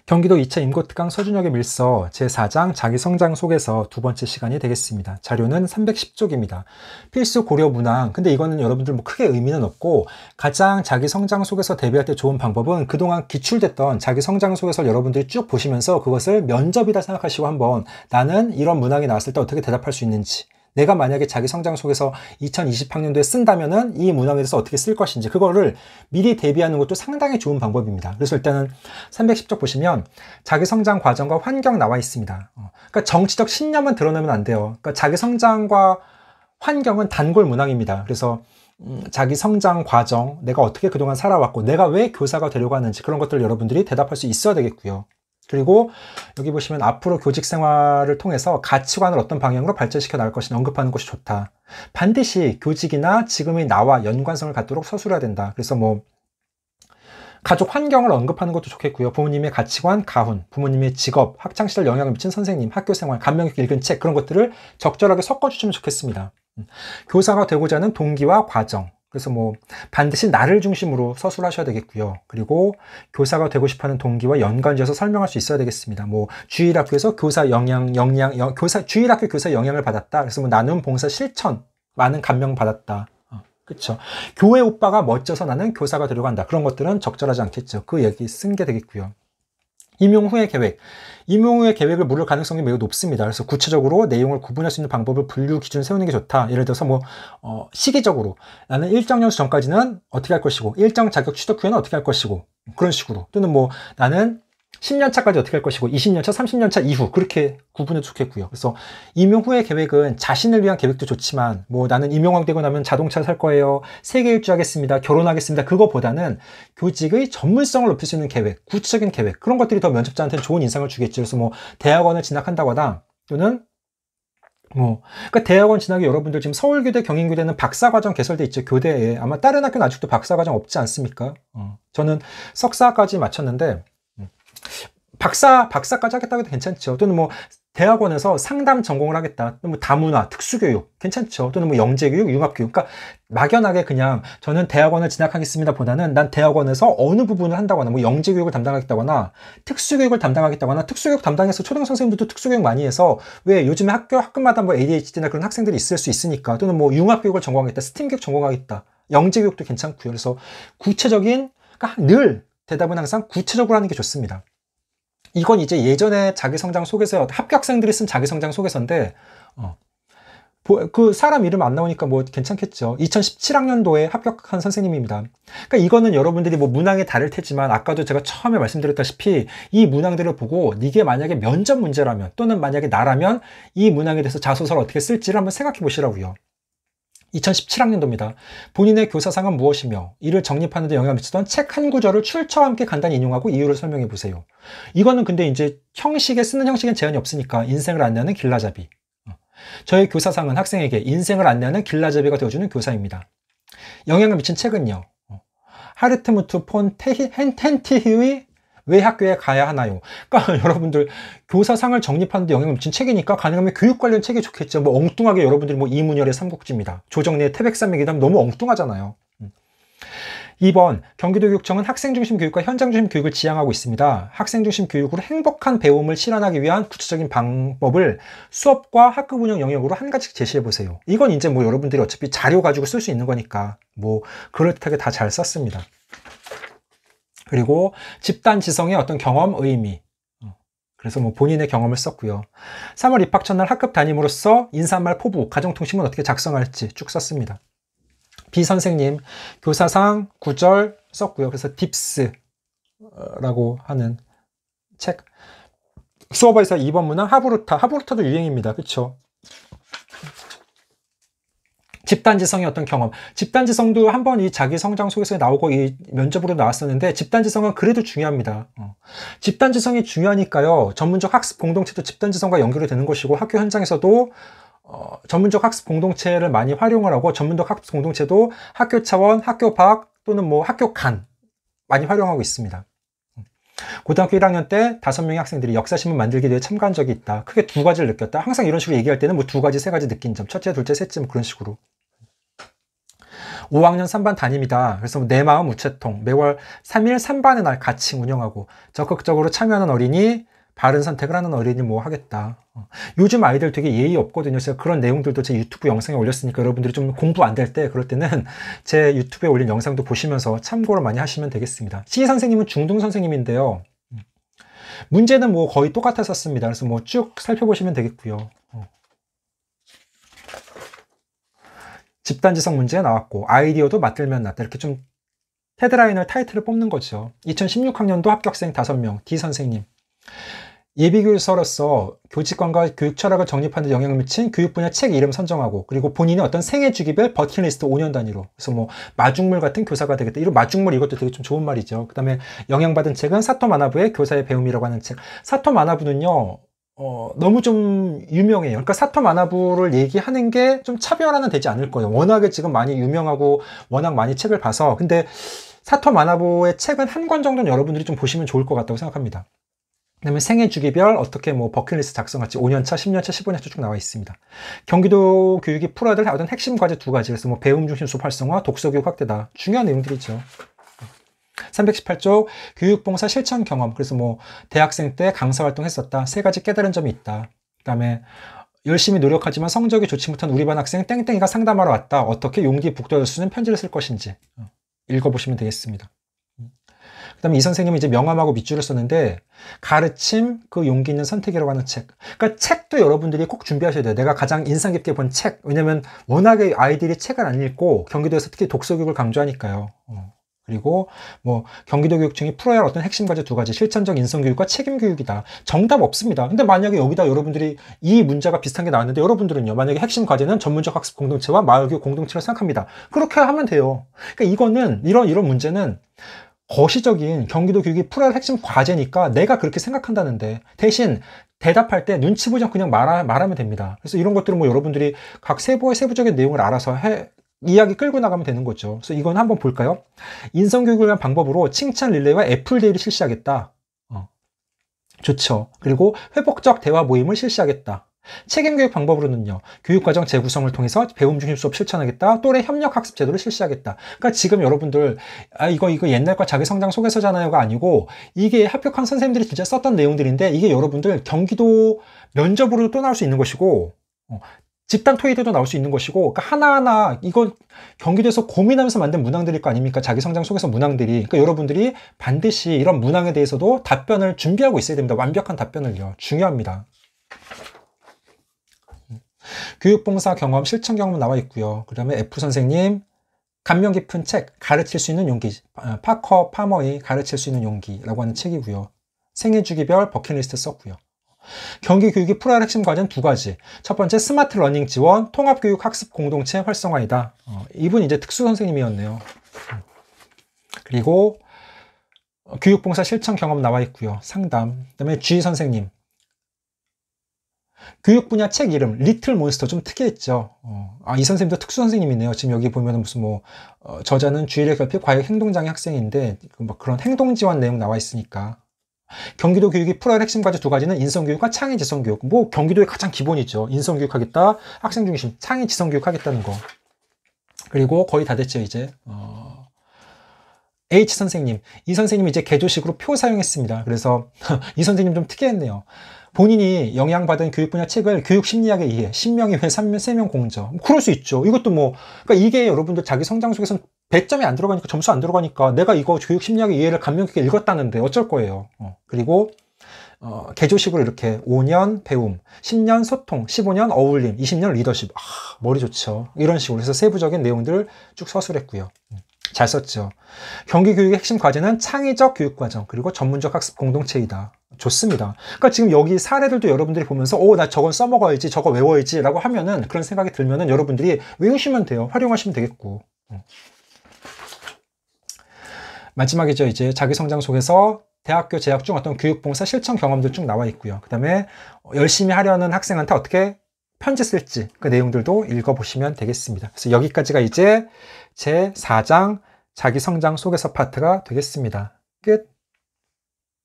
경기도 2차 임고특강 서준혁의 밀서 제4장 자기성장 속에서 두 번째 시간이 되겠습니다. 자료는 310쪽입니다. 필수 고려 문항. 근데 이거는 여러분들 뭐 크게 의미는 없고 가장 자기성장 속에서 대비할 때 좋은 방법은 그동안 기출됐던 자기성장 속에서 여러분들이 쭉 보시면서 그것을 면접이다 생각하시고 한번 나는 이런 문항이 나왔을 때 어떻게 대답할 수 있는지, 내가 만약에 자기 성장 속에서 2020학년도에 쓴다면은 이 문항에 대해서 어떻게 쓸 것인지 그거를 미리 대비하는 것도 상당히 좋은 방법입니다. 그래서 일단은 310쪽 보시면 자기 성장 과정과 환경 나와 있습니다. 그러니까 정치적 신념은 드러내면 안 돼요. 그러니까 자기 성장과 환경은 단골 문항입니다. 그래서 자기 성장 과정, 내가 어떻게 그동안 살아왔고 내가 왜 교사가 되려고 하는지 그런 것들을 여러분들이 대답할 수 있어야 되겠고요. 그리고 여기 보시면 앞으로 교직 생활을 통해서 가치관을 어떤 방향으로 발전시켜 나갈 것인지 언급하는 것이 좋다. 반드시 교직이나 지금의 나와 연관성을 갖도록 서술해야 된다. 그래서 뭐 가족 환경을 언급하는 것도 좋겠고요. 부모님의 가치관, 가훈, 부모님의 직업, 학창시절 영향을 미친 선생님, 학교생활, 감명 깊게 읽은 책 그런 것들을 적절하게 섞어주시면 좋겠습니다. 교사가 되고자 하는 동기와 과정, 그래서 뭐 반드시 나를 중심으로 서술하셔야 되겠고요. 그리고 교사가 되고 싶어하는 동기와 연관지어서 설명할 수 있어야 되겠습니다. 뭐 주일학교에서 교사 주일학교 교사 영향을 받았다. 그래서 뭐 나눔 봉사 실천 많은 감명 받았다. 그렇죠. 교회 오빠가 멋져서 나는 교사가 되려고 한다. 그런 것들은 적절하지 않겠죠. 그 얘기 쓴 게 되겠고요. 임용 후의 계획. 임용 후의 계획을 물을 가능성이 매우 높습니다. 그래서 구체적으로 내용을 구분할 수 있는 방법을 분류 기준 세우는 게 좋다. 예를 들어서 뭐 시기적으로 나는 일정 연수 전까지는 어떻게 할 것이고 일정 자격 취득 후에는 어떻게 할 것이고 그런 식으로 또는 뭐 나는 10년 차까지 어떻게 할 것이고 20년 차, 30년 차 이후 그렇게 구분해도 좋겠고요. 그래서 임용 후의 계획은 자신을 위한 계획도 좋지만 뭐 나는 임용왕 되고 나면 자동차 살 거예요. 세계 일주하겠습니다. 결혼하겠습니다. 그거보다는 교직의 전문성을 높일 수 있는 계획, 구체적인 계획 그런 것들이 더 면접자한테는 좋은 인상을 주겠죠. 그래서 뭐 대학원을 진학한다거나 또는 그러니까 대학원 진학이 여러분들 지금 서울교대, 경인교대는 박사과정 개설돼 있죠. 교대에. 아마 다른 학교는 아직도 박사과정 없지 않습니까? 저는 석사까지 마쳤는데 박사까지 하겠다고 해도 괜찮죠. 또는 뭐 대학원에서 상담 전공을 하겠다. 또는 뭐 다문화, 특수교육 괜찮죠. 또는 뭐 영재교육, 융합교육. 그러니까 막연하게 그냥 저는 대학원을 진학하겠습니다 보다는 난 대학원에서 어느 부분을 한다거나 뭐 영재교육을 담당하겠다거나 특수교육을 담당하겠다거나 특수교육 담당해서 초등 선생님들도 특수교육 많이 해서 왜 요즘에 학교마다 뭐 ADHD나 그런 학생들이 있을 수 있으니까 또는 뭐 융합교육을 전공하겠다, 스팀 교육 전공하겠다, 영재교육도 괜찮고요. 그래서 구체적인 그러니까 늘 대답은 항상 구체적으로 하는 게 좋습니다. 이건 이제 예전에 자기성장 속에서 합격생들이 쓴 자기성장 속에서인데 그 사람 이름 안 나오니까 뭐 괜찮겠죠. 2017학년도에 합격한 선생님입니다. 그러니까 이거는 여러분들이 뭐 문항이 다를 테지만 아까도 제가 처음에 말씀드렸다시피 이 문항들을 보고 이게 만약에 면접 문제라면 또는 만약에 나라면 이 문항에 대해서 자소서를 어떻게 쓸지를 한번 생각해 보시라고요. 2017학년도입니다. 본인의 교사상은 무엇이며 이를 정립하는 데 영향을 미치던 책 한 구절을 출처와 함께 간단히 인용하고 이유를 설명해 보세요. 이거는 근데 이제 쓰는 형식엔 제한이 없으니까 인생을 안내하는 길라잡이. 저의 교사상은 학생에게 인생을 안내하는 길라잡이가 되어주는 교사입니다. 영향을 미친 책은요. 하르트무트 폰 텐티히의 왜 학교에 가야 하나요? 그러니까 여러분들 교사상을 정립하는 데 영향을 미친 책이니까 가능하면 교육 관련 책이 좋겠죠. 뭐 엉뚱하게 여러분들이 뭐 이문열의 삼국지입니다. 조정래의 태백산맥이다 너무 엉뚱하잖아요. 2번 경기도교육청은 학생중심 교육과 현장중심 교육을 지향하고 있습니다. 학생중심 교육으로 행복한 배움을 실현하기 위한 구체적인 방법을 수업과 학급 운영 영역으로 한 가지씩 제시해 보세요. 이건 이제 뭐 여러분들이 어차피 자료 가지고 쓸 수 있는 거니까 뭐 그럴듯하게 다 잘 썼습니다. 그리고 집단 지성의 어떤 경험, 의미. 그래서 뭐 본인의 경험을 썼고요. 3월 입학 첫날 학급 담임으로서 인사말 포부, 가정통신문 어떻게 작성할지 쭉 썼습니다. 비선생님, 교사상 9절 썼고요. 그래서 딥스라고 하는 책. 수업에서 2번 문항 하브루타도 유행입니다. 그렇죠? 집단지성의 어떤 경험. 집단지성도 한번 이 자기성장 속에서 나오고 이 면접으로 나왔었는데 집단지성은 그래도 중요합니다. 집단지성이 중요하니까요. 전문적 학습 공동체도 집단지성과 연결이 되는 것이고 학교 현장에서도 전문적 학습 공동체를 많이 활용을 하고 전문적 학습 공동체도 학교 차원, 학교 밖 또는 뭐 학교 간 많이 활용하고 있습니다. 고등학교 1학년 때 5명의 학생들이 역사신문 만들기 대회에 참가한 적이 있다. 크게 2가지를 느꼈다. 항상 이런 식으로 얘기할 때는 뭐 2가지, 3가지 느낀 점. 첫째, 둘째, 셋째 뭐 그런 식으로. 5학년 3반 담임이다. 그래서 내 마음 우체통 매월 3일 3반의 날 같이 운영하고 적극적으로 참여하는 어린이, 바른 선택을 하는 어린이 뭐 하겠다. 요즘 아이들 되게 예의 없거든요. 제가 그런 내용들도 제 유튜브 영상에 올렸으니까 여러분들이 좀 공부 안 될 때 그럴 때는 제 유튜브에 올린 영상도 보시면서 참고를 많이 하시면 되겠습니다. 시희 선생님은 중등 선생님인데요. 문제는 뭐 거의 똑같았었습니다. 그래서 뭐 쭉 살펴보시면 되겠고요. 집단지성 문제 나왔고 아이디어도 맞들면 낫다. 이렇게 좀 헤드라인을 타이틀을 뽑는 거죠. 2016학년도 합격생 5명 D 선생님. 예비교사로서 교직관과 교육 철학을 정립하는 데 영향을 미친 교육 분야 책 이름 선정하고 그리고 본인의 어떤 생애 주기별 버킷리스트 5년 단위로 그래서 뭐 마중물 같은 교사가 되겠다. 이런 마중물 이것도 되게 좀 좋은 말이죠. 그 다음에 영향받은 책은 사토 마나부의 교사의 배움이라고 하는 책. 사토 마나부는요 너무 좀 유명해요. 그러니까 사토 마나부를 얘기하는 게 좀 차별화는 되지 않을 거예요. 워낙에 지금 많이 유명하고 워낙 많이 책을 봐서. 근데 사토 마나부의 책은 한 권 정도는 여러분들이 좀 보시면 좋을 것 같다고 생각합니다. 그다음에 생애 주기별 어떻게 뭐 버킷리스트 작성할지 5년차, 10년차, 15년차 쭉 나와 있습니다. 경기도 교육이 풀어야 될 어떤 핵심 과제 2가지. 그래서 뭐 배움 중심 수업 활성화, 독서 교육 확대다. 중요한 내용들이죠. 318쪽 교육봉사 실천 경험. 그래서 뭐 대학생 때 강사 활동했었다. 3가지 깨달은 점이 있다. 그다음에 열심히 노력하지만 성적이 좋지 못한 우리 반 학생 땡땡이가 상담하러 왔다. 어떻게 용기 북돋을 수 있는 편지를 쓸 것인지 읽어보시면 되겠습니다. 그 다음에 이 선생님은 이제 명함하고 밑줄을 썼는데 가르침 그 용기 있는 선택이라고 하는 책. 그러니까 책도 여러분들이 꼭 준비하셔야 돼요. 내가 가장 인상 깊게 본 책. 왜냐면 워낙에 아이들이 책을 안 읽고 경기도에서 특히 독서 교육을 강조하니까요. 그리고 뭐 경기도 교육청이 풀어야 할 어떤 핵심 과제 2가지. 실천적 인성교육과 책임교육이다. 정답 없습니다. 근데 만약에 여기다 여러분들이 이 문제가 비슷한 게 나왔는데 여러분들은요. 만약에 핵심 과제는 전문적 학습 공동체와 마을교육 공동체로 생각합니다. 그렇게 하면 돼요. 그러니까 이거는 이런 문제는 거시적인 경기도 교육이 풀어야 할 핵심 과제니까 내가 그렇게 생각한다는데 대신 대답할 때 눈치 보지 않고 그냥 말하면 됩니다. 그래서 이런 것들은 뭐 여러분들이 각 세부적인 내용을 알아서 이야기 끌고 나가면 되는 거죠. 그래서 이건 한번 볼까요? 인성교육을 위한 방법으로 칭찬 릴레이와 애플데이를 실시하겠다. 좋죠. 그리고 회복적 대화 모임을 실시하겠다. 책임교육 방법으로는요. 교육과정 재구성을 통해서 배움 중심 수업 실천하겠다. 또래 협력 학습 제도를 실시하겠다. 그러니까 지금 여러분들 이거 옛날 거 자기 성장 소개서잖아요가 아니고 이게 합격한 선생님들이 진짜 썼던 내용들인데 이게 여러분들 경기도 면접으로도 또 나올 수 있는 것이고 집단 토의대도 나올 수 있는 것이고 그러니까 하나하나 이건 경기도에서 고민하면서 만든 문항들일 거 아닙니까? 자기 성장 속에서 문항들이. 그러니까 여러분들이 반드시 이런 문항에 대해서도 답변을 준비하고 있어야 됩니다. 완벽한 답변을요. 중요합니다. 교육봉사 경험, 실천 경험 나와 있고요. 그 다음에 F 선생님 감명 깊은 책, 가르칠 수 있는 용기. 파커 파머의 가르칠 수 있는 용기라고 하는 책이고요. 생애 주기별 버킷리스트 썼고요. 경기 교육이 풀어야 할 핵심 과제는 2가지. 첫 번째 스마트 러닝 지원, 통합교육 학습 공동체 활성화이다. 이분 이제 특수 선생님이었네요. 그리고 교육봉사 실천 경험 나와 있고요. 상담. 그 다음에 G 선생님. 교육 분야 책 이름 리틀 몬스터 좀 특이했죠. 이 선생님도 특수 선생님이네요. 지금 여기 보면은 무슨 뭐 저자는 주의력 결핍 과역 행동장애 학생인데 뭐 그런 행동 지원 내용 나와 있으니까. 경기도 교육이 풀어야 할 핵심 과제 2가지는 인성교육과 창의 지성교육. 뭐 경기도의 가장 기본이죠. 인성교육 하겠다, 학생 중심, 창의 지성교육 하겠다는 거. 그리고 거의 다 됐죠 이제. H 선생님, 이 선생님이 이제 개조식으로 표 사용했습니다. 그래서 이 선생님 좀 특이했네요. 본인이 영향받은 교육 분야 책을 교육 심리학에 의해 신명에 의해 3명 공저. 그럴 수 있죠. 이것도 뭐, 그러니까 이게 여러분들 자기 성장 속에서는 100점이 안 들어가니까 점수 안 들어가니까 내가 이거 교육 심리학의 이해를 감명 깊게 읽었다는데 어쩔 거예요. 그리고 개조식으로 이렇게 5년 배움, 10년 소통, 15년 어울림, 20년 리더십. 머리 좋죠. 이런 식으로 해서 세부적인 내용들 쭉 서술했고요. 잘 썼죠. 경기교육의 핵심 과제는 창의적 교육과정 그리고 전문적 학습 공동체이다. 좋습니다. 그러니까 지금 여기 사례들도 여러분들이 보면서 나 저건 써먹어야지 저거 외워야지 라고 하면은 그런 생각이 들면은 여러분들이 외우시면 돼요. 활용하시면 되겠고. 마지막이죠. 이제 자기 성장 속에서 대학교 재학 중 어떤 교육봉사 실천 경험들 쭉 나와 있고요. 그 다음에 열심히 하려는 학생한테 어떻게 편지 쓸지 그 내용들도 읽어보시면 되겠습니다. 그래서 여기까지가 이제 제 4장 자기 성장 속에서 파트가 되겠습니다. 끝.